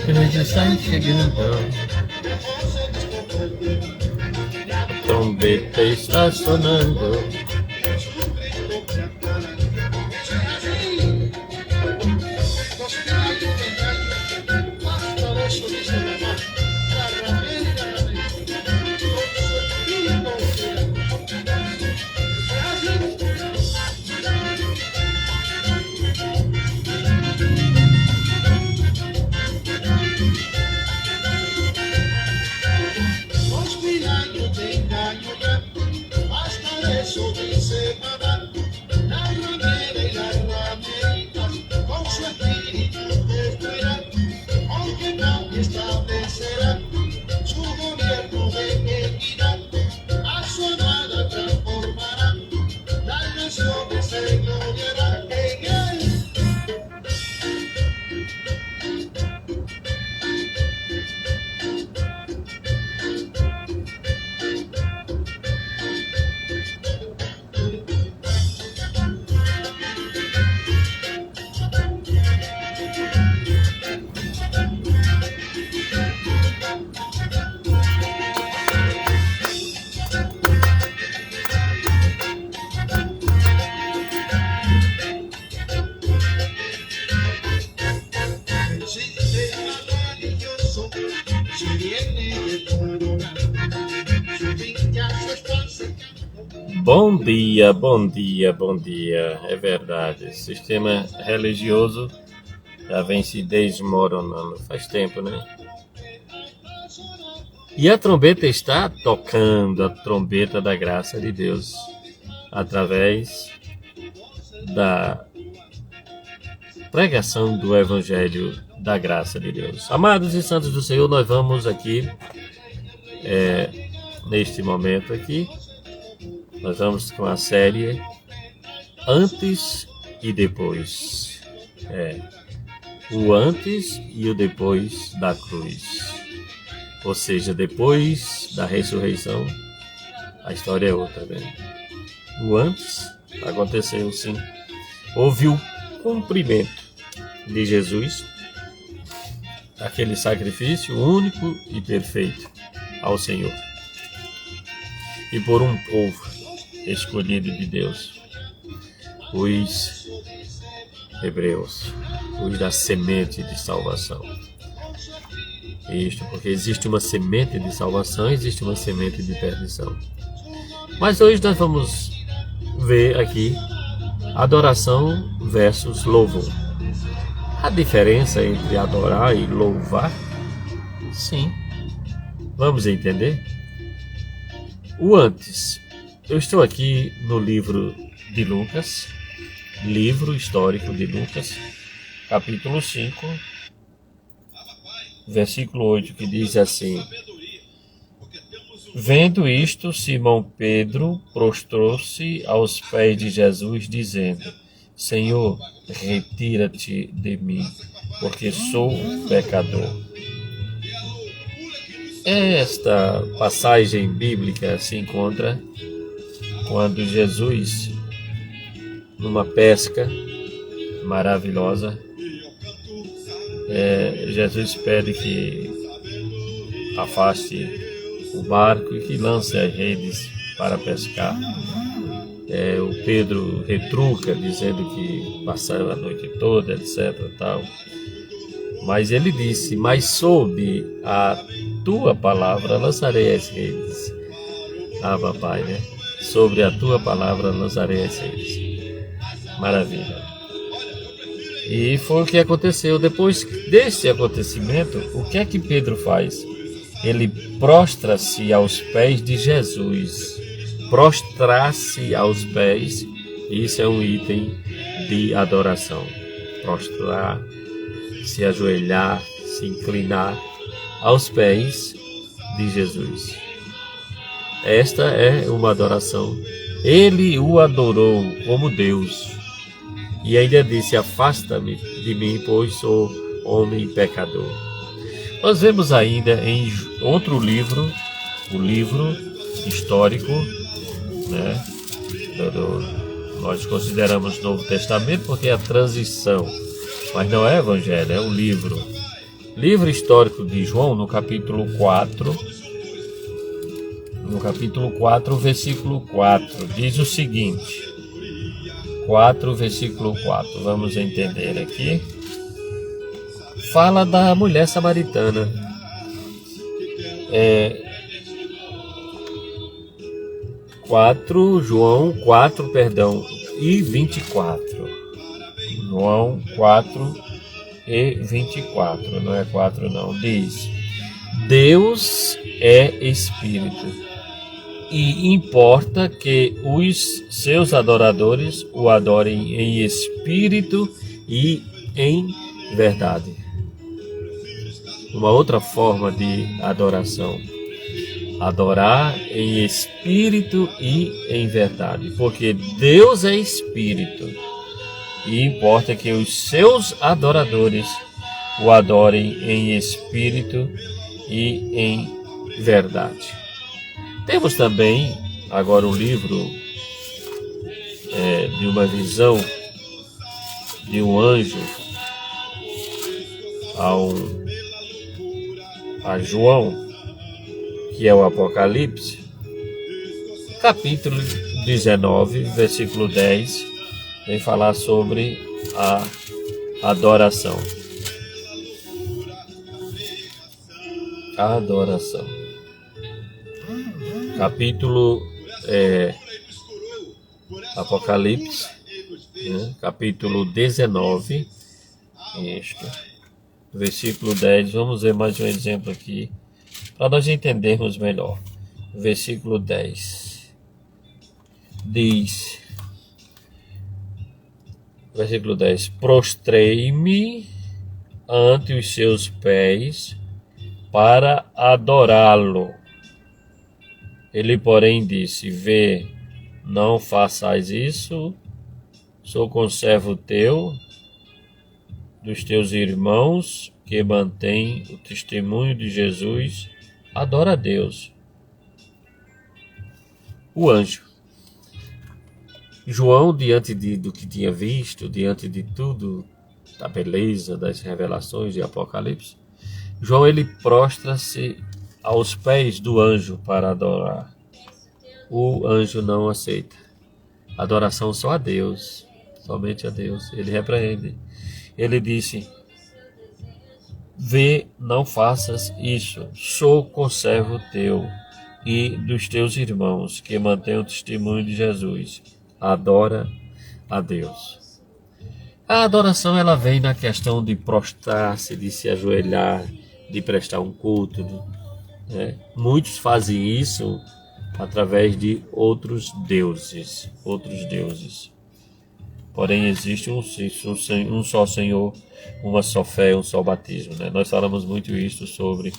Ele está chegando. A trombeta está sonando. Bom dia, bom dia, bom dia. É verdade, o sistema religioso já vem se desmoronando faz tempo, né? E a trombeta está tocando, a trombeta da graça de Deus, através da pregação do Evangelho da graça de Deus. Amados e santos do Senhor, nós vamos aqui, neste momento aqui, nós vamos com a série Antes e Depois. O antes e o depois da cruz. Ou seja, depois da ressurreição, a história é outra, né? O antes aconteceu sim. Houve o cumprimento de Jesus, aquele sacrifício único e perfeito ao Senhor. E por um povo escolhido de Deus, os hebreus, os da semente de salvação. Isto porque existe uma semente de salvação, existe uma semente de perdição. Mas hoje nós vamos ver aqui adoração versus louvor. A diferença entre adorar e louvar? Sim. Vamos entender? O antes. Eu estou aqui no livro de Lucas, livro histórico de Lucas, capítulo 5, versículo 8, que diz assim: Vendo isto, Simão Pedro prostrou-se aos pés de Jesus, dizendo: Senhor, retira-te de mim, porque sou pecador. Esta passagem bíblica se encontra quando Jesus, numa pesca maravilhosa, Jesus pede que afaste o barco e que lance as redes para pescar. O Pedro retruca, dizendo que passaram a noite toda, etc. Tal. Mas ele disse: Mas sob a tua palavra lançarei as redes. Ah, papai, né? Sobre a tua palavra lançarei as redes. Maravilha. E foi o que aconteceu. Depois desse acontecimento, o que é que Pedro faz? Ele prostra-se aos pés de Jesus. Prostrar-se aos pés, isso é um item de adoração. Prostrar, se ajoelhar, se inclinar aos pés de Jesus. Esta é uma adoração Ele o adorou como Deus. E ainda disse: afasta-me de mim, pois sou homem pecador. Nós vemos ainda em outro livro, o livro histórico, né? Nós consideramos Novo Testamento porque é a transição, mas não é Evangelho, é o livro. Livro histórico de João, no capítulo 4, versículo 4, diz o seguinte: 4, versículo 4, vamos entender aqui. Fala da mulher samaritana. João 4, e 24. João 4 e 24, não é 4 não, diz: Deus é Espírito, e importa que os seus adoradores o adorem em espírito e em verdade. Uma outra forma de adoração: adorar em espírito e em verdade, porque Deus é Espírito e importa que os seus adoradores o adorem em espírito e em verdade. Temos também agora um livro de uma visão de um anjo a João, que é o Apocalipse, capítulo 19, versículo 10, vem falar sobre a adoração. A adoração. Capítulo Apocalipse, né? Capítulo 19, versículo 10. Vamos ver mais um exemplo aqui, para nós entendermos melhor. Versículo 10 diz: versículo 10: prostrei-me ante os seus pés para adorá-lo. Ele, porém, disse: vê, não façais isso, sou conservo teu, dos teus irmãos que mantém o testemunho de Jesus, adora a Deus. O anjo. João, diante do que tinha visto, diante de tudo, da beleza das revelações de Apocalipse, João, ele prostra-se aos pés do anjo para adorar. O anjo não aceita. Adoração só a Deus, somente a Deus. Ele repreende. Ele disse: vê, não faças isso, sou conservo teu e dos teus irmãos que mantêm o testemunho de Jesus, adora a Deus. A adoração, ela vem na questão de prostrar-se, de se ajoelhar, de prestar um culto, né? Muitos fazem isso através de outros deuses. Porém, existe um só Senhor, uma só fé, um só batismo, né? Nós falamos muito isso sobre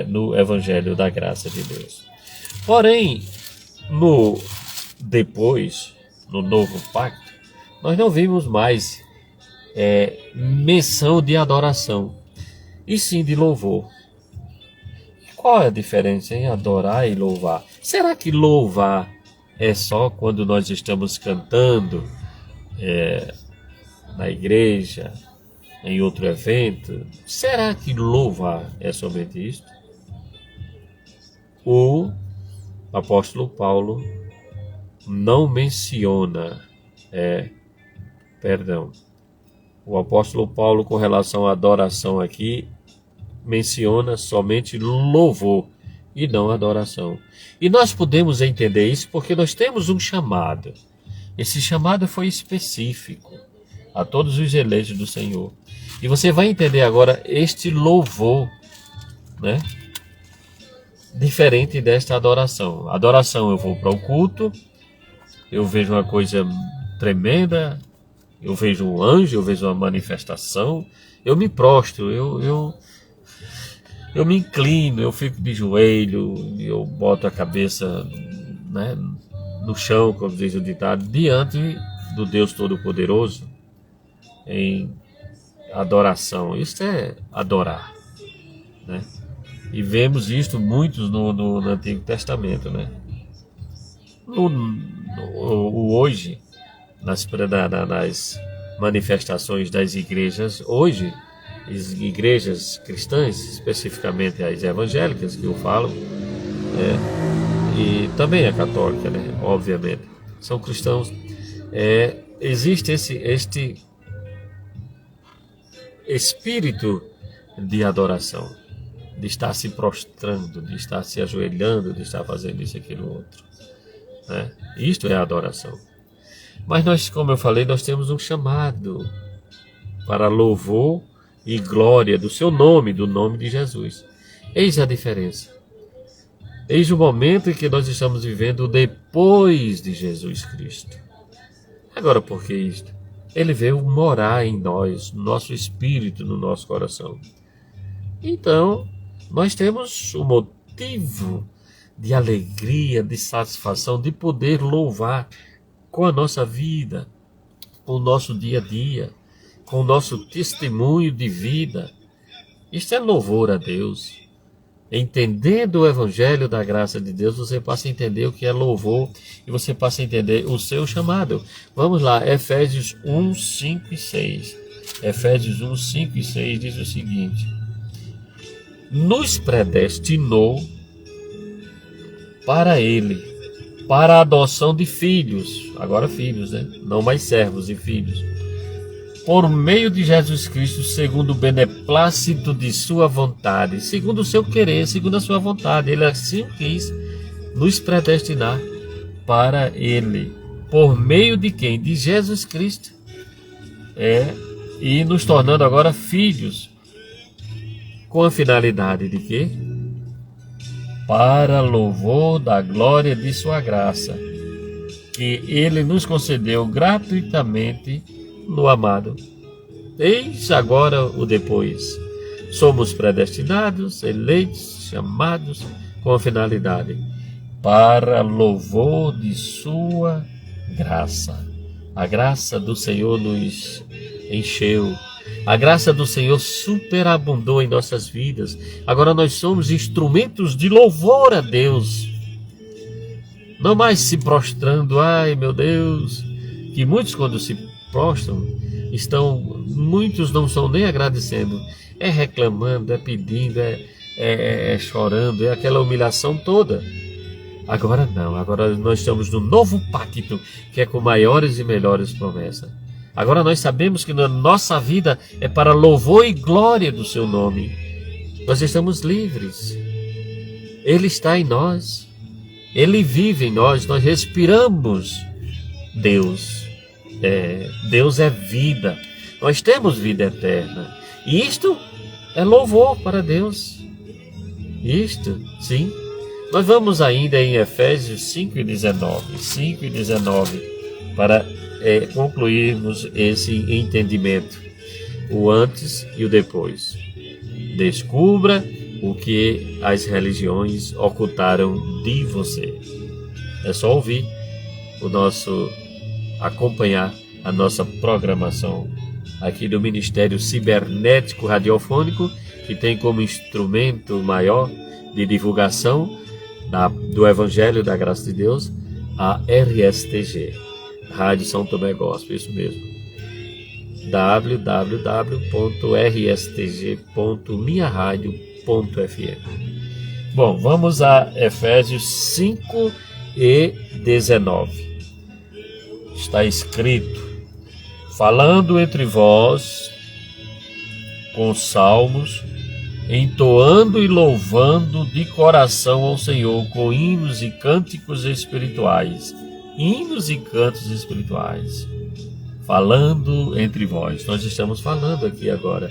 no Evangelho da Graça de Deus. Porém, no Novo Pacto, nós não vimos mais menção de adoração, e sim de louvor. Qual é a diferença em adorar e louvar? Será que louvar é só quando nós estamos cantando na igreja, em outro evento? Será que louvar é somente isto? O apóstolo Paulo não menciona, o apóstolo Paulo, com relação à adoração aqui, menciona somente louvor e não adoração. E nós podemos entender isso porque nós temos um chamado. Esse chamado foi específico a todos os eleitos do Senhor. E você vai entender agora este louvor, né? Diferente desta adoração. Adoração, eu vou para o culto, eu vejo uma coisa tremenda, eu vejo um anjo, eu vejo uma manifestação, eu me prostro, eu me inclino, eu fico de joelho, eu boto a cabeça, né, no chão, como diz o ditado, diante do Deus Todo-Poderoso, em adoração. Isso é adorar, né? E vemos isto muitos no Antigo Testamento, né? Hoje, nas manifestações das igrejas, hoje, as igrejas cristãs, especificamente as evangélicas que eu falo, e também a católica, né? Obviamente, são cristãos. Existe este espírito de adoração, de estar se prostrando, de estar se ajoelhando, de estar fazendo isso, aquilo, outro, né? Isto é adoração. Mas nós, como eu falei, nós temos um chamado para louvor e glória do seu nome, do nome de Jesus. Eis a diferença. Eis o momento em que nós estamos vivendo depois de Jesus Cristo. Agora, por que isto? Ele veio morar em nós, no nosso espírito, no nosso coração. Então, nós temos o motivo de alegria, de satisfação, de poder louvar com a nossa vida, com o nosso dia a dia, com o nosso testemunho de vida. Isto é louvor a Deus. Entendendo o Evangelho da graça de Deus, você passa a entender o que é louvor e você passa a entender o seu chamado. Vamos lá, Efésios 1, 5 e 6. Efésios 1, 5 e 6 diz o seguinte: nos predestinou para Ele, para a adoção de filhos, agora filhos, né? Não mais servos e filhos, por meio de Jesus Cristo, segundo o beneplácito de sua vontade, segundo o seu querer, segundo a sua vontade. Ele assim quis nos predestinar para Ele, por meio de quem? De Jesus Cristo. E nos tornando agora filhos, com a finalidade de quê? Para louvor da glória de sua graça, que Ele nos concedeu gratuitamente no amado. Eis agora o depois. Somos predestinados, eleitos, chamados com a finalidade para louvor de sua graça. A graça do Senhor nos encheu. A graça do Senhor superabundou em nossas vidas. Agora nós somos instrumentos de louvor a Deus. Não mais se prostrando, ai meu Deus, que muitos quando se prostram, muitos não estão nem agradecendo, reclamando, pedindo, chorando, aquela humilhação toda. Agora não, agora nós estamos no novo pacto, que é com maiores e melhores promessas. Agora nós sabemos que na nossa vida é para louvor e glória do seu nome. Nós estamos livres. Ele está em nós. Ele vive em nós. Nós respiramos Deus. Deus é vida. Nós temos vida eterna. E isto é louvor para Deus. Isto, sim. Nós vamos ainda em Efésios 5 e 19. 5 e 19 para concluirmos esse entendimento. O antes e o depois. Descubra o que as religiões ocultaram de você. É só ouvir acompanhar a nossa programação aqui do Ministério Cibernético Radiofônico, que tem como instrumento maior de divulgação do Evangelho da Graça de Deus a RSTG, Rádio São Tomé Gospel, isso mesmo. www.rstg.minharadio.fm. Bom, vamos a Efésios 5 e 19. Está escrito: falando entre vós com salmos, entoando e louvando de coração ao Senhor com hinos e cânticos espirituais. Hinos e cantos espirituais. Falando entre vós. Nós estamos falando aqui agora.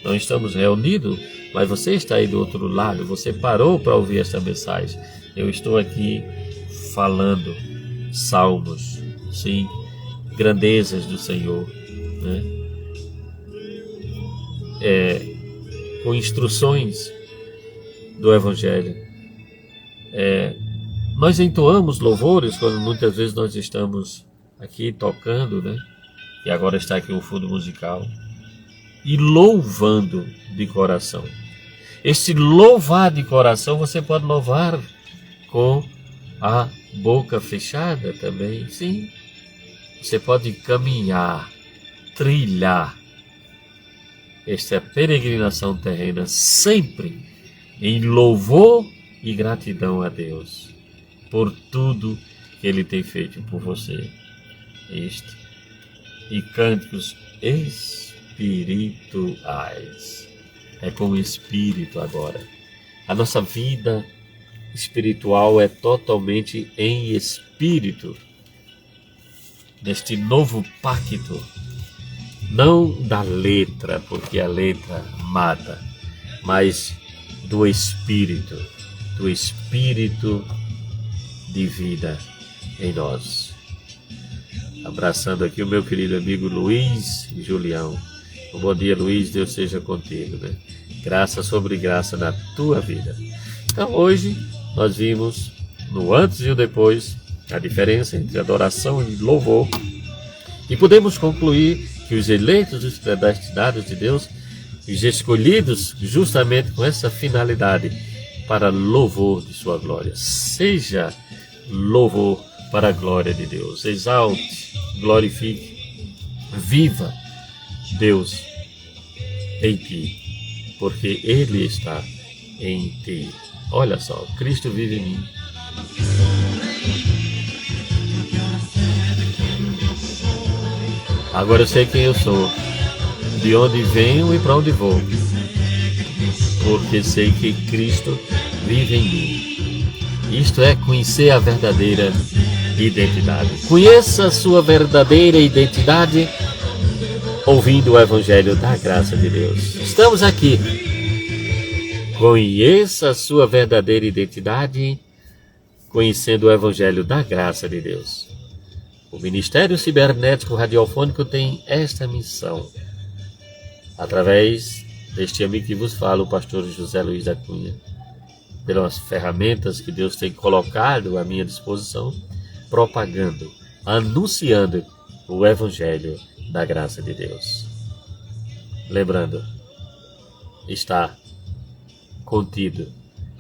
Não estamos reunidos, mas você está aí do outro lado. Você parou para ouvir esta mensagem. Eu estou aqui falando salmos, sim, grandezas do Senhor, né? Com instruções do Evangelho, Nós entoamos louvores quando muitas vezes nós estamos aqui tocando, né? E agora está aqui o fundo musical. E louvando de coração. Esse louvar de coração você pode louvar com a boca fechada também. Sim. Você pode caminhar, trilhar esta peregrinação terrena sempre em louvor e gratidão a Deus por tudo que Ele tem feito por você. E cânticos espirituais. É com o Espírito agora. A nossa vida espiritual é totalmente em Espírito. Neste novo pacto. Não da letra, porque a letra mata, mas do Espírito de vida em nós. Abraçando aqui o meu querido amigo Luiz e Julião. Um bom dia, Luiz, Deus seja contigo, né? Graça sobre graça na tua vida. Então hoje nós vimos no antes e o depois a diferença entre adoração e louvor. E podemos concluir que os eleitos, os predestinados de Deus, os escolhidos justamente com essa finalidade, para louvor de sua glória. Seja louvor para a glória de Deus. Exalte, glorifique, viva Deus em ti, porque Ele está em ti. Olha só, Cristo vive em mim. Agora eu sei quem eu sou, de onde venho e para onde vou, porque sei que Cristo vive em mim. Isto é conhecer a verdadeira identidade. Conheça a sua verdadeira identidade ouvindo o Evangelho da graça de Deus. Estamos aqui. Conheça a sua verdadeira identidade conhecendo o Evangelho da graça de Deus. O Ministério Cibernético Radiofônico tem esta missão. Através deste amigo que vos fala, o pastor José Luiz da Cunha, pelas ferramentas que Deus tem colocado à minha disposição, propagando, anunciando o Evangelho da graça de Deus. Lembrando, está contido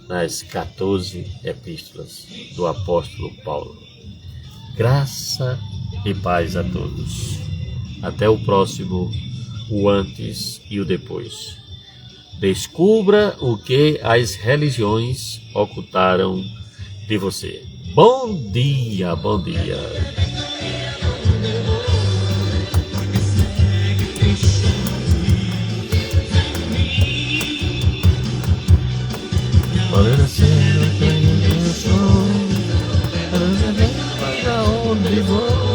nas 14 epístolas do apóstolo Paulo. Graça e paz a todos. Até o próximo, o antes e o depois. Descubra o que as religiões ocultaram de você. Bom dia, bom dia. Para onde vou?